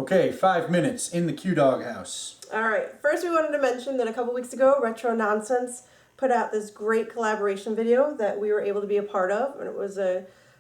Okay, 5 minutes in the QDawg House. Alright, first we wanted to mention that a couple weeks ago, Retro Nonsense put out this great collaboration video that we were able to be a part of, and it was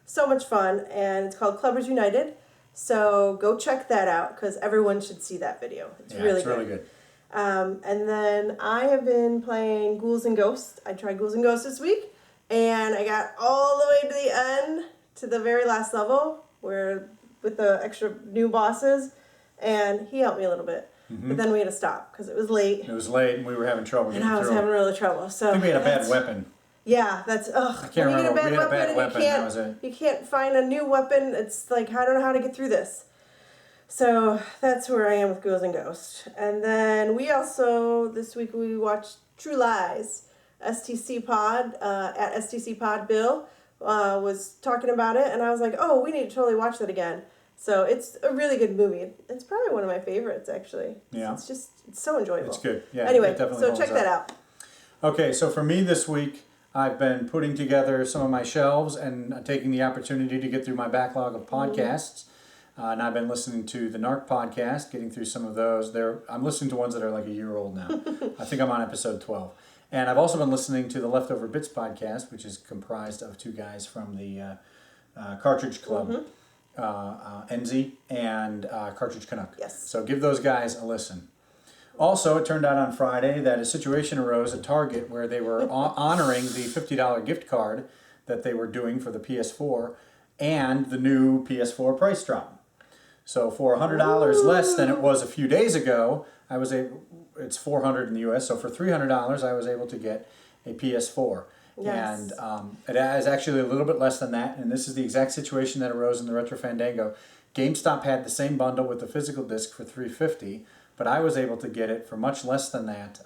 so much fun, and it's called Clubbers United. So go check that out, because everyone should see that video. It's really good. And then I have been playing Ghouls and Ghosts. I tried Ghouls and Ghosts this week, and I got all the way to the end, to the very last level, where with the extra new bosses, and he helped me a little bit. But then we had to stop because it was late. It was late and we were having trouble and I was having really trouble. So I think we had a bad weapon. Yeah, that's I can't remember. We had a bad weapon. That was it. You can't find a new weapon. It's like, I don't know how to get through this. So that's where I am with Ghouls and Ghosts. And then we also, this week we watched True Lies. STC Pod, at STC Pod Bill was talking about it, and I was like, oh, we need to totally watch that again. So it's a really good movie. It's probably one of my favorites, actually. Yeah. It's so enjoyable. It's good. Yeah. Anyway, it definitely so holds check that up. out. Okay, so for me this week, I've been putting together some of my shelves and taking the opportunity to get through my backlog of podcasts. And I've been listening to the N.A.R.C podcast, getting through some of those. I'm listening to ones that are like a year old now. I think I'm on episode 12. And I've also been listening to the Leftover Bits podcast, which is comprised of two guys from the Cartridge Club, N.Z and Cartridge Canuck. Yes. So give those guys a listen. Also, it turned out on Friday that a situation arose at Target where they were honoring the $50 gift card that they were doing for the PS4 and the new PS4 price drop. So for $100 less than it was a few days ago, it's $400 in the US, so for $300 I was able to get a PS4. Yes. And it is actually a little bit less than that, and this is the exact situation that arose in the Retro Fandango. GameStop had the same bundle with the physical disc for $350, but I was able to get it for much less than that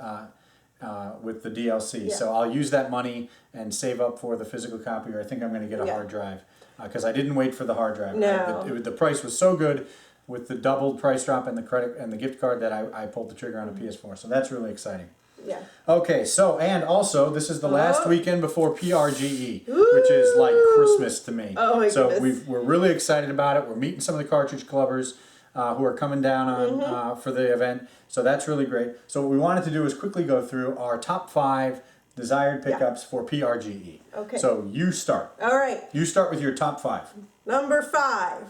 with the DLC. Yeah. So I'll use that money and save up for the physical copy, or I think I'm going to get a hard drive, because I didn't wait for the hard drive. No. The price was so good with the doubled price drop and the credit and the gift card that I pulled the trigger on a PS4. So that's really exciting. Yeah. Okay, so, and also, this is the last weekend before PRGE, which is like Christmas to me. Oh my so goodness. we're really excited about it. We're meeting some of the Cartridge Clubbers who are coming down on for the event. So that's really great. So what we wanted to do is quickly go through our top 5 desired pickups for PRGE. Okay. So you start. All right. You start with your top 5. Number 5,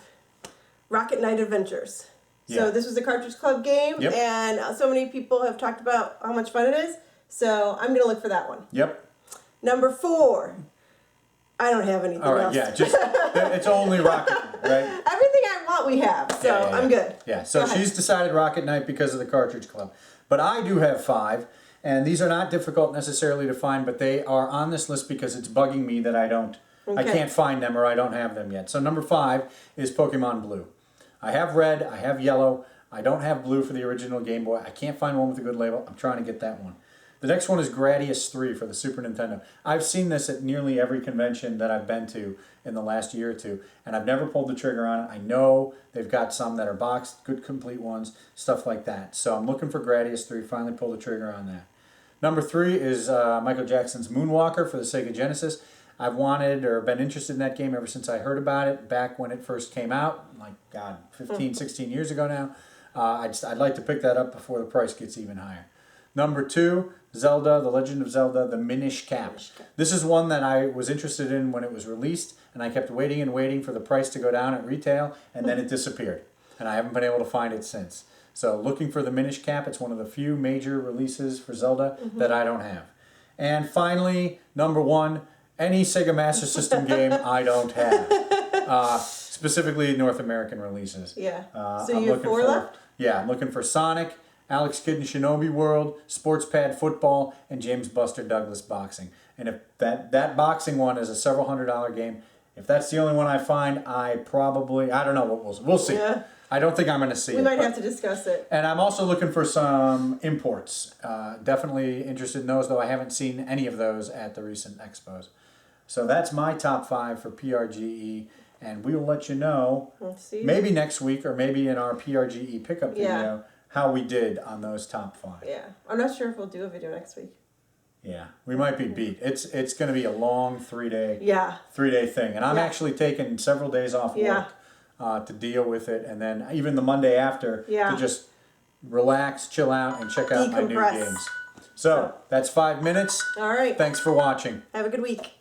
Rocket Knight Adventures. So this was a Cartridge Club game, and so many people have talked about how much fun it is, so I'm going to look for that one. Yep. Number 4, I don't have anything else. Yeah, just, it's only Rocket Knight, right? Everything I want we have, so I'm good. Yeah, so she's decided Rocket Knight because of the Cartridge Club. But I do have 5, and these are not difficult necessarily to find, but they are on this list because it's bugging me that I can't find them or I don't have them yet. So number 5 is Pokemon Blue. I have red, I have yellow, I don't have blue for the original Game Boy. I can't find one with a good label. I'm trying to get that one. The next one is Gradius 3 for the Super Nintendo. I've seen this at nearly every convention that I've been to in the last year or two, and I've never pulled the trigger on it. I know they've got some that are boxed, good complete ones, stuff like that. So I'm looking for Gradius 3, finally pull the trigger on that. Number 3 is Michael Jackson's Moonwalker for the Sega Genesis. I've wanted or been interested in that game ever since I heard about it back when it first came out, like, God, 15, 16 years ago now. I'd like to pick that up before the price gets even higher. Number 2, Zelda, The Legend of Zelda, The Minish Cap. This is one that I was interested in when it was released, and I kept waiting and waiting for the price to go down at retail, and then it disappeared. And I haven't been able to find it since. So looking for The Minish Cap, it's one of the few major releases for Zelda that I don't have. And finally, number 1, any Sega Master System game I don't have. Specifically North American releases. Yeah. So you have 4 left? Yeah, I'm looking for Sonic, Alex Kidd and Shinobi World, Sports Pad Football, and James Buster Douglas Boxing. And if that boxing one is a several $100 game, if that's the only one I find, I don't know what we'll see. Yeah. I don't think I'm going to see it. We might have to discuss it. And I'm also looking for some imports. Definitely interested in those, though I haven't seen any of those at the recent expos. So that's my top 5 for PRGE, and we will let you know maybe next week or maybe in our PRGE pickup video how we did on those top 5. Yeah, I'm not sure if we'll do a video next week. Yeah, we might be beat. It's going to be a long 3-day thing, and I'm actually taking several days off work to deal with it, and then even the Monday after Yeah. to just relax, chill out, and check out my new Decompress. games. So that's 5 minutes. All right. Thanks for watching. Have a good week.